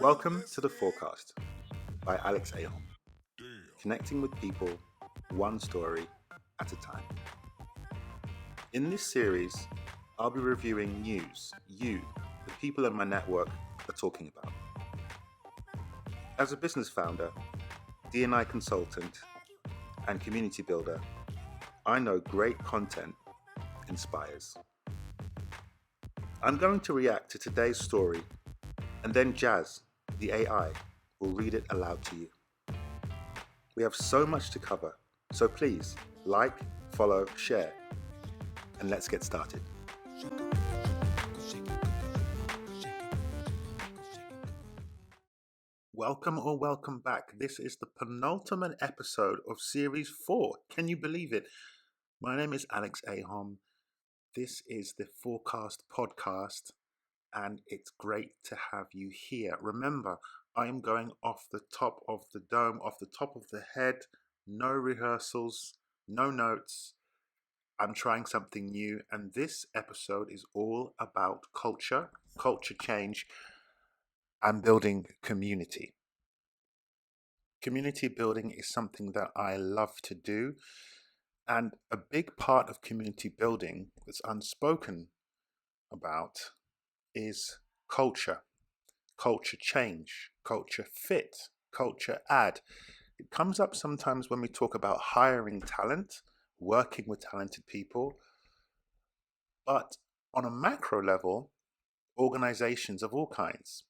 Welcome to The Forecast by Ahom, connecting with people one story at a time. In this series, I'll be reviewing news the people in my network, are talking about. As a business founder, D&I consultant, and community builder, I know great content inspires. I'm going to react to today's story, and then Jazz, the AI, will read it aloud to you. We have so much to cover, so please like, follow, share, and let's get started. Welcome or welcome back. This is the penultimate episode of Series 4. Can you believe it? My name is Ahom. This is the Forecast podcast, and it's great to have you here. Remember, I'm going off the top of the dome, off the top of the head, no rehearsals, no notes. I'm trying something new, and this episode is all about culture change, and building community. Community building is something that I love to do, and a big part of community building that's unspoken about is culture change, culture fit, culture add. It comes up sometimes when we talk about hiring talent, working with talented people, but on a macro level, organizations of all kinds.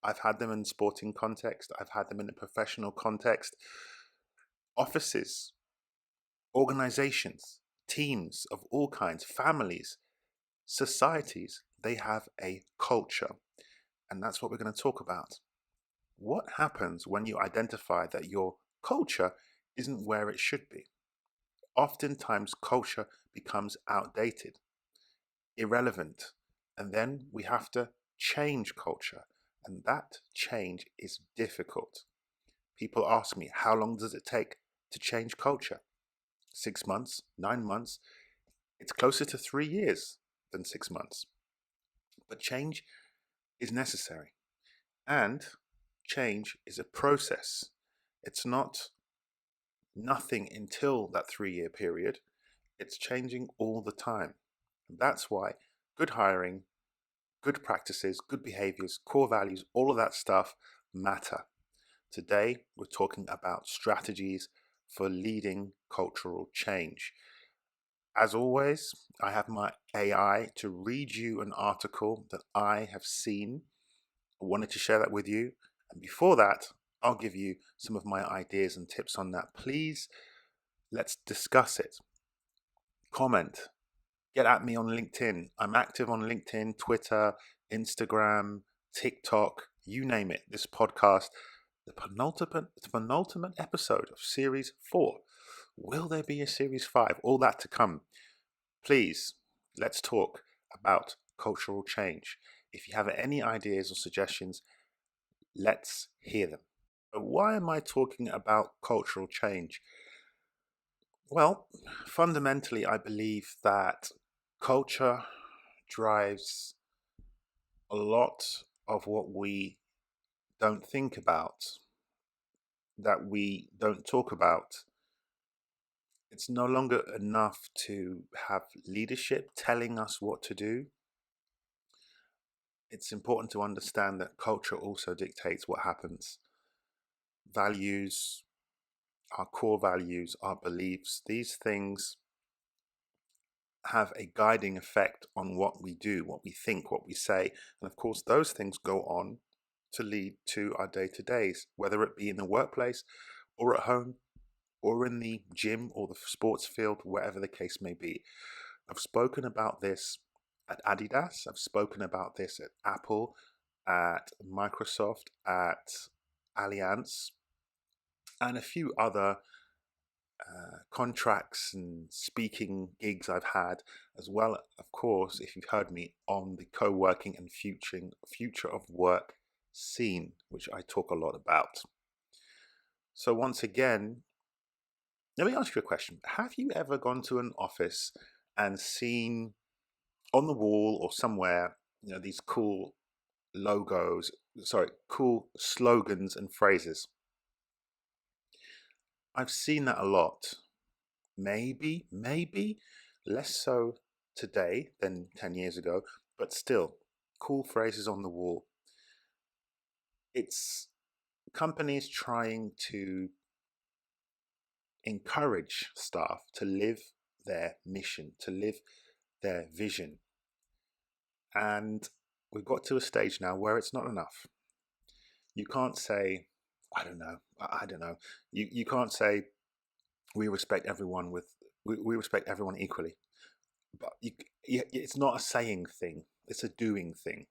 I've had them in sporting context, I've had them in a professional context, offices, organizations, teams of all kinds, families, societies, they have a culture. And that's what we're going to talk about. What happens when you identify that your culture isn't where it should be? Oftentimes, culture becomes outdated, irrelevant, and then we have to change culture. And that change is difficult. People ask me, how long does it take to change culture? 6 months, 9 months? It's closer to 3 years than 6 months. But change is necessary, and change is a process. It's not nothing until that 3-year period. It's changing all the time. And that's why good hiring, good practices, good behaviors, core values, all of that stuff matter. Today, we're talking about strategies for leading cultural change. As always, I have my AI to read you an article that I have seen. I wanted to share that with you. And before that, I'll give you some of my ideas and tips on that. Please, let's discuss it. Comment. Get at me on LinkedIn. I'm active on LinkedIn, Twitter, Instagram, TikTok, you name it. This podcast, the penultimate episode of Series 4. Will there be a Series 5? All that to come. Please, let's talk about cultural change. If you have any ideas or suggestions, let's hear them. But why am I talking about cultural change? Well, fundamentally, I believe that culture drives a lot of what we don't think about, that we don't talk about. It's no longer enough to have leadership telling us what to do. It's important to understand that culture also dictates what happens. Values, our core values, our beliefs, these things have a guiding effect on what we do, what we think, what we say. And of course, those things go on to lead to our day-to-days, whether it be in the workplace or at home or in the gym or the sports field, wherever the case may be. I've spoken about this at Adidas. I've spoken about this at Apple, at Microsoft, at Allianz, and a few other contracts and speaking gigs I've had, as well, of course, if you've heard me on the co-working and future of work scene, which I talk a lot about. So once again, let me ask you a question. Have you ever gone to an office and seen on the wall or somewhere, these cool logos cool slogans and phrases. I've seen that a lot. Maybe less so today than 10 years ago, but still, cool phrases on the wall. It's companies trying to encourage staff to live their mission, to live their vision. And we've got to a stage now where it's not enough. You can't say, I don't know. You can't say we respect everyone we respect everyone equally. But it's not a saying thing; it's a doing thing.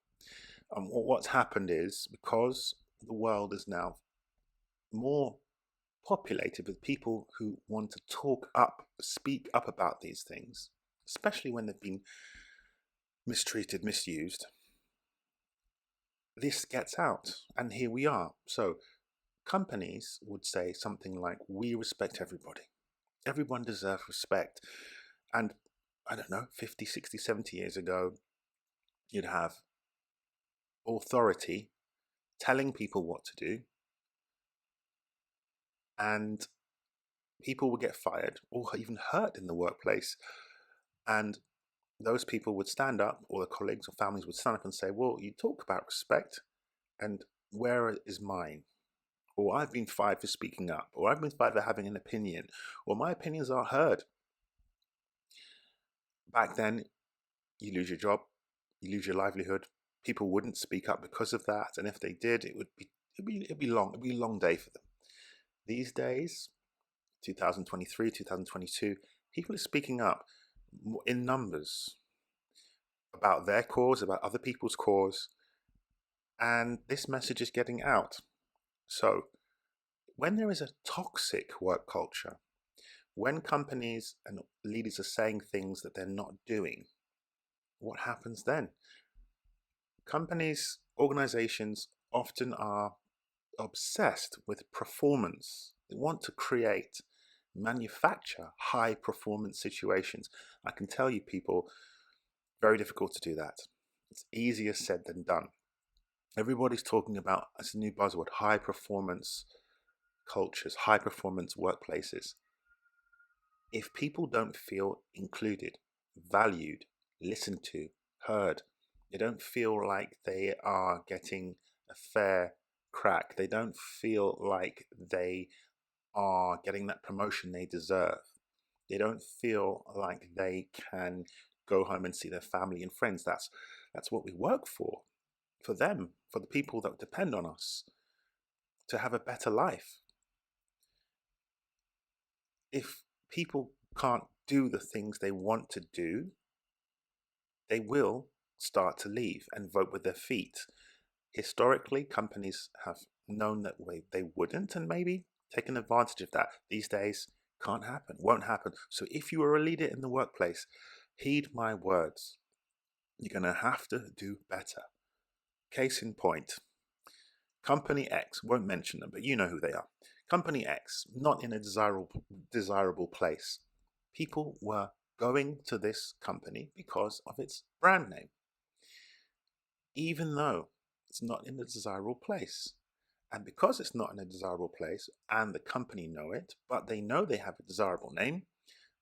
And what's happened is, because the world is now more populated with people who want to speak up about these things, especially when they've been mistreated, misused, this gets out, and here we are. So companies would say something like, we respect everybody. Everyone deserves respect. And I don't know, 50, 60, 70 years ago, you'd have authority telling people what to do, and people would get fired or even hurt in the workplace. And those people would stand up, or the colleagues or families would stand up and say, well, you talk about respect, and where is mine? Or I've been fired for speaking up, or I've been fired for having an opinion, or my opinions aren't heard. Back then, you lose your job, you lose your livelihood. People wouldn't speak up because of that, and if they did, it'd be long. It'd be a long day for them. These days, 2023, 2022, people are speaking up in numbers about their cause, about other people's cause, and this message is getting out. So, when there is a toxic work culture, when companies and leaders are saying things that they're not doing, what happens then? Companies, organizations often are obsessed with performance. They want to manufacture high performance situations. I can tell you, people, very difficult to do that. It's easier said than done. Everybody's talking about, as a new buzzword, high performance cultures, high performance workplaces. If people don't feel included, valued, listened to, heard, they don't feel like they are getting a fair crack, they don't feel like they are getting that promotion they deserve, they don't feel like they can go home and see their family and friends. That's what we work for them, for the people that depend on us to have a better life. If people can't do the things they want to do, they will start to leave and vote with their feet. Historically, companies have known that way they wouldn't, and maybe taken advantage of that. These days, can't happen, won't happen. So if you are a leader in the workplace, heed my words. You're going to have to do better. Case in point, Company X, won't mention them, but you know who they are. Company X, not in a desirable place. People were going to this company because of its brand name, even though it's not in a desirable place. And because it's not in a desirable place and the company know it, but they know they have a desirable name,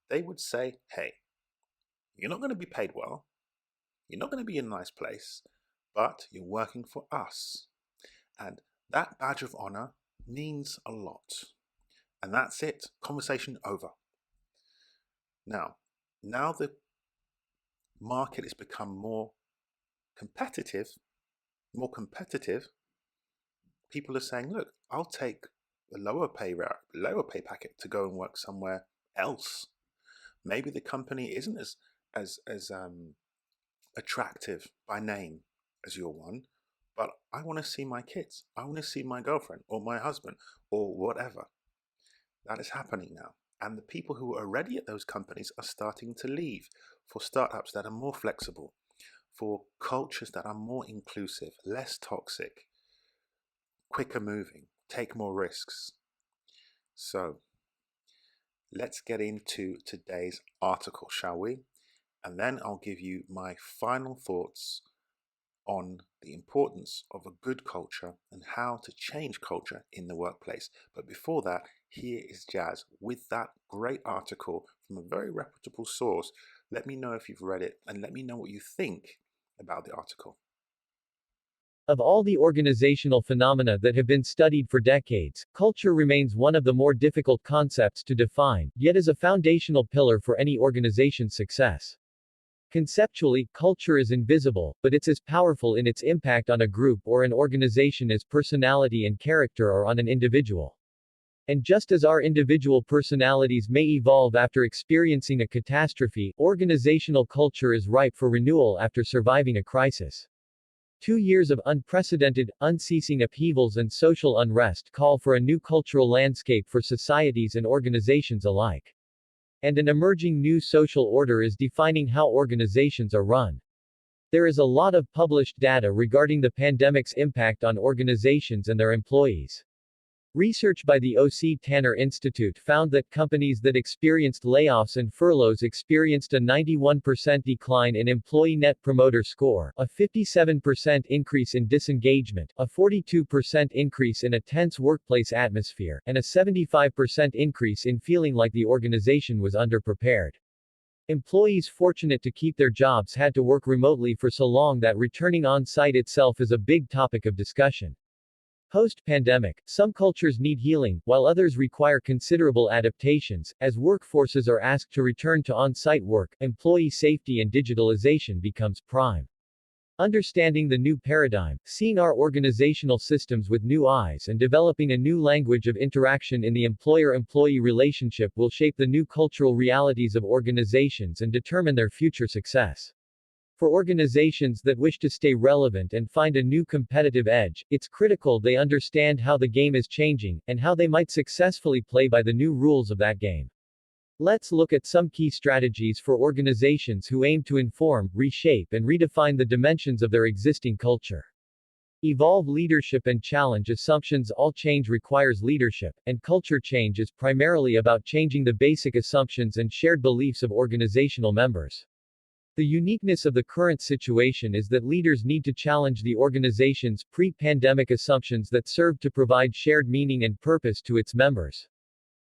they would say, hey, you're not going to be paid well, you're not going to be in a nice place, but you're working for us. And that badge of honor means a lot. And that's it. Conversation over. Now the market has become competitive, more competitive. People are saying, look, I'll take a lower pay packet to go and work somewhere else. Maybe the company isn't as attractive by name as your one, but I want to see my kids. I want to see my girlfriend or my husband or whatever. That is happening now. And the people who are already at those companies are starting to leave for startups that are more flexible, for cultures that are more inclusive, less toxic, quicker moving, take more risks. So let's get into today's article, shall we? And then I'll give you my final thoughts on the importance of a good culture and how to change culture in the workplace. But before that, here is Jazz with that great article from a very reputable source. Let me know if you've read it and let me know what you think about the article. Of all the organizational phenomena that have been studied for decades, culture remains one of the more difficult concepts to define, yet is a foundational pillar for any organization's success. Conceptually, culture is invisible, but it's as powerful in its impact on a group or an organization as personality and character are on an individual. And just as our individual personalities may evolve after experiencing a catastrophe, organizational culture is ripe for renewal after surviving a crisis. 2 years of unprecedented, unceasing upheavals and social unrest call for a new cultural landscape for societies and organizations alike. And an emerging new social order is defining how organizations are run. There is a lot of published data regarding the pandemic's impact on organizations and their employees. Research by the O.C. Tanner Institute found that companies that experienced layoffs and furloughs experienced a 91% decline in employee net promoter score, a 57% increase in disengagement, a 42% increase in a tense workplace atmosphere, and a 75% increase in feeling like the organization was underprepared. Employees fortunate to keep their jobs had to work remotely for so long that returning on-site itself is a big topic of discussion. Post-pandemic, some cultures need healing, while others require considerable adaptations. As workforces are asked to return to on-site work, employee safety and digitalization becomes prime. Understanding the new paradigm, seeing our organizational systems with new eyes and developing a new language of interaction in the employer-employee relationship will shape the new cultural realities of organizations and determine their future success. For organizations that wish to stay relevant and find a new competitive edge, it's critical they understand how the game is changing, and how they might successfully play by the new rules of that game. Let's look at some key strategies for organizations who aim to inform, reshape and redefine the dimensions of their existing culture. Evolve leadership and challenge assumptions. All change requires leadership, and culture change is primarily about changing the basic assumptions and shared beliefs of organizational members. The uniqueness of the current situation is that leaders need to challenge the organization's pre-pandemic assumptions that serve to provide shared meaning and purpose to its members.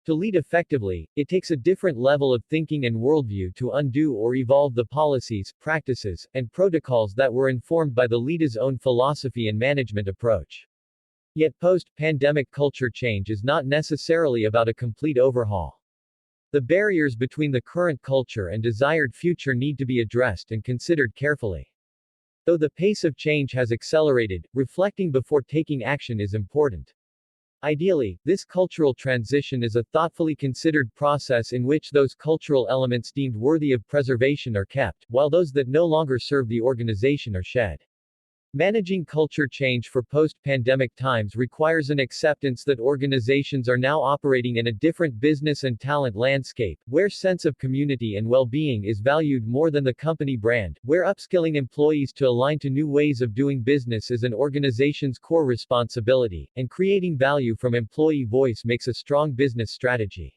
To lead effectively, it takes a different level of thinking and worldview to undo or evolve the policies, practices, and protocols that were informed by the leader's own philosophy and management approach. Yet post-pandemic culture change is not necessarily about a complete overhaul. The barriers between the current culture and desired future need to be addressed and considered carefully. Though the pace of change has accelerated, reflecting before taking action is important. Ideally, this cultural transition is a thoughtfully considered process in which those cultural elements deemed worthy of preservation are kept, while those that no longer serve the organization are shed. Managing culture change for post-pandemic times requires an acceptance that organizations are now operating in a different business and talent landscape, where sense of community and well-being is valued more than the company brand, where upskilling employees to align to new ways of doing business is an organization's core responsibility, and creating value from employee voice makes a strong business strategy.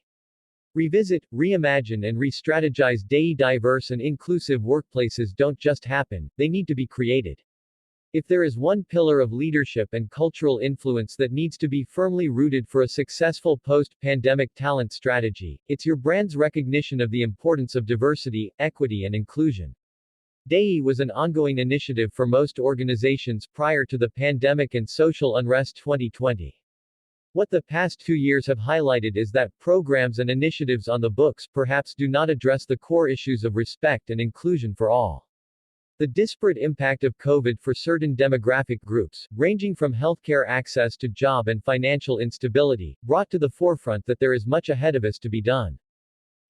Revisit, reimagine and re-strategize. Diverse and inclusive workplaces don't just happen, they need to be created. If there is one pillar of leadership and cultural influence that needs to be firmly rooted for a successful post-pandemic talent strategy, it's your brand's recognition of the importance of diversity, equity and inclusion. DEI was an ongoing initiative for most organizations prior to the pandemic and social unrest 2020. What the past 2 years have highlighted is that programs and initiatives on the books perhaps do not address the core issues of respect and inclusion for all. The disparate impact of COVID for certain demographic groups, ranging from healthcare access to job and financial instability, brought to the forefront that there is much ahead of us to be done.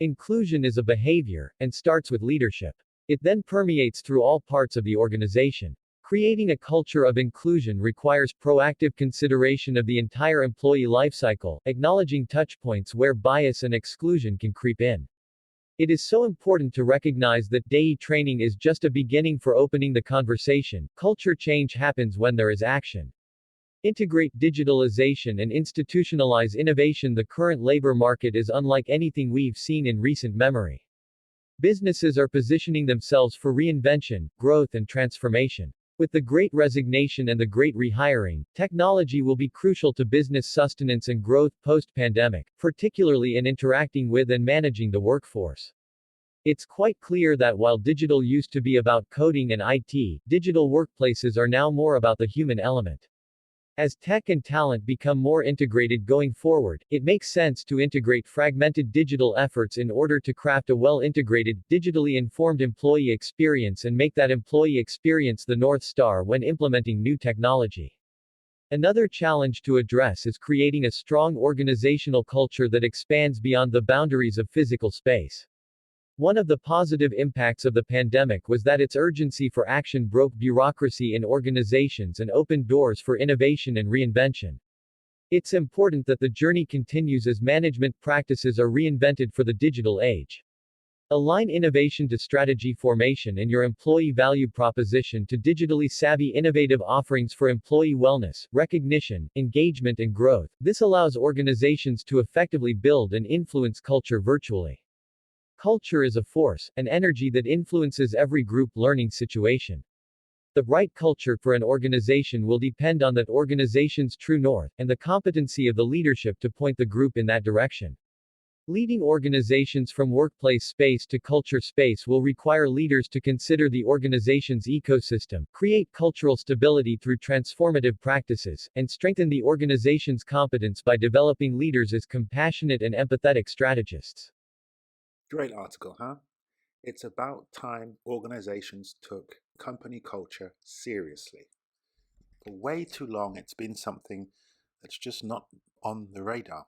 Inclusion is a behavior, and starts with leadership. It then permeates through all parts of the organization. Creating a culture of inclusion requires proactive consideration of the entire employee lifecycle, acknowledging touchpoints where bias and exclusion can creep in. It is so important to recognize that DEI training is just a beginning for opening the conversation. Culture change happens when there is action. Integrate digitalization and institutionalize innovation. The current labor market is unlike anything we've seen in recent memory. Businesses are positioning themselves for reinvention, growth and transformation. With the Great Resignation and the Great Rehiring, technology will be crucial to business sustenance and growth post-pandemic, particularly in interacting with and managing the workforce. It's quite clear that while digital used to be about coding and IT, digital workplaces are now more about the human element. As tech and talent become more integrated going forward, it makes sense to integrate fragmented digital efforts in order to craft a well-integrated, digitally informed employee experience and make that employee experience the North Star when implementing new technology. Another challenge to address is creating a strong organizational culture that expands beyond the boundaries of physical space. One of the positive impacts of the pandemic was that its urgency for action broke bureaucracy in organizations and opened doors for innovation and reinvention. It's important that the journey continues as management practices are reinvented for the digital age. Align innovation to strategy formation and your employee value proposition to digitally savvy innovative offerings for employee wellness, recognition, engagement and growth. This allows organizations to effectively build and influence culture virtually. Culture is a force, an energy that influences every group learning situation. The right culture for an organization will depend on that organization's true north, and the competency of the leadership to point the group in that direction. Leading organizations from workplace space to culture space will require leaders to consider the organization's ecosystem, create cultural stability through transformative practices, and strengthen the organization's competence by developing leaders as compassionate and empathetic strategists. Great article, huh? It's about time organizations took company culture seriously. For way too long, it's been something that's just not on the radar.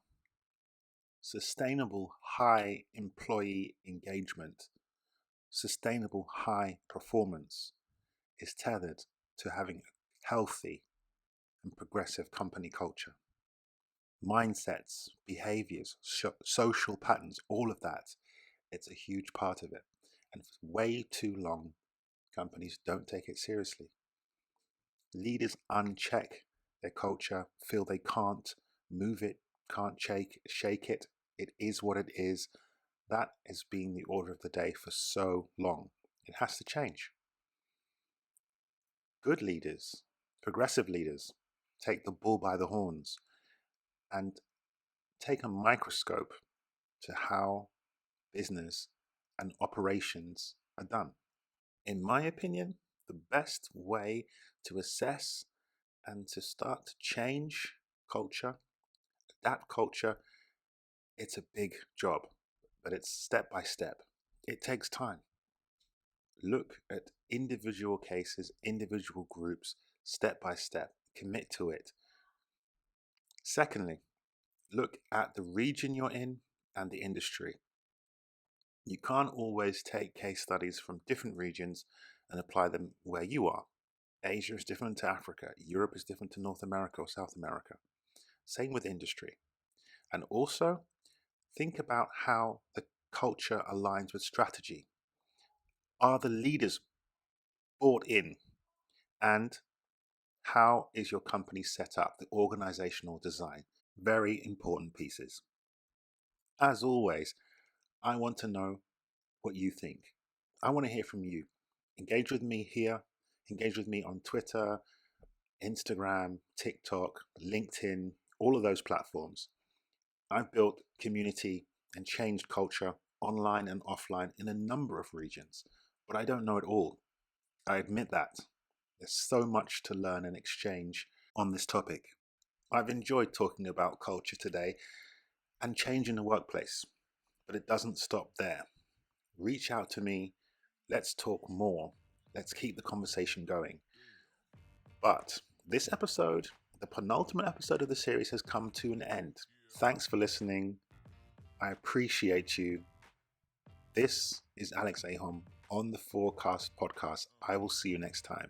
Sustainable high employee engagement, sustainable high performance is tethered to having a healthy and progressive company culture. Mindsets, behaviors, social patterns, all of that, it's a huge part of it. And for way too long, companies don't take it seriously. Leaders uncheck their culture, feel they can't move it, can't shake it. It is what it is. That has been the order of the day for so long. It has to change. Good leaders, progressive leaders, take the bull by the horns and take a microscope to how business and operations are done. In my opinion, the best way to assess and to start to change culture, adapt culture, it's a big job, but it's step by step. It takes time. Look at individual cases, individual groups, step by step. Commit to it. Secondly, look at the region you're in and the industry. You can't always take case studies from different regions and apply them where you are. Asia is different to Africa. Europe is different to North America or South America. Same with industry. And also, think about how the culture aligns with strategy. Are the leaders bought in? And how is your company set up? The organizational design. Very important pieces. As always, I want to know what you think. I want to hear from you. Engage with me here. Engage with me on Twitter, Instagram, TikTok, LinkedIn, all of those platforms. I've built community and changed culture online and offline in a number of regions, but I don't know it all. I admit that. There's so much to learn and exchange on this topic. I've enjoyed talking about culture today and change in the workplace, but it doesn't stop there. Reach out to me. Let's talk more. Let's keep the conversation going. But this episode, the penultimate episode of the series, has come to an end. Thanks for listening. I appreciate you. This is Alex Ahom on the Forecast Podcast. I will see you next time.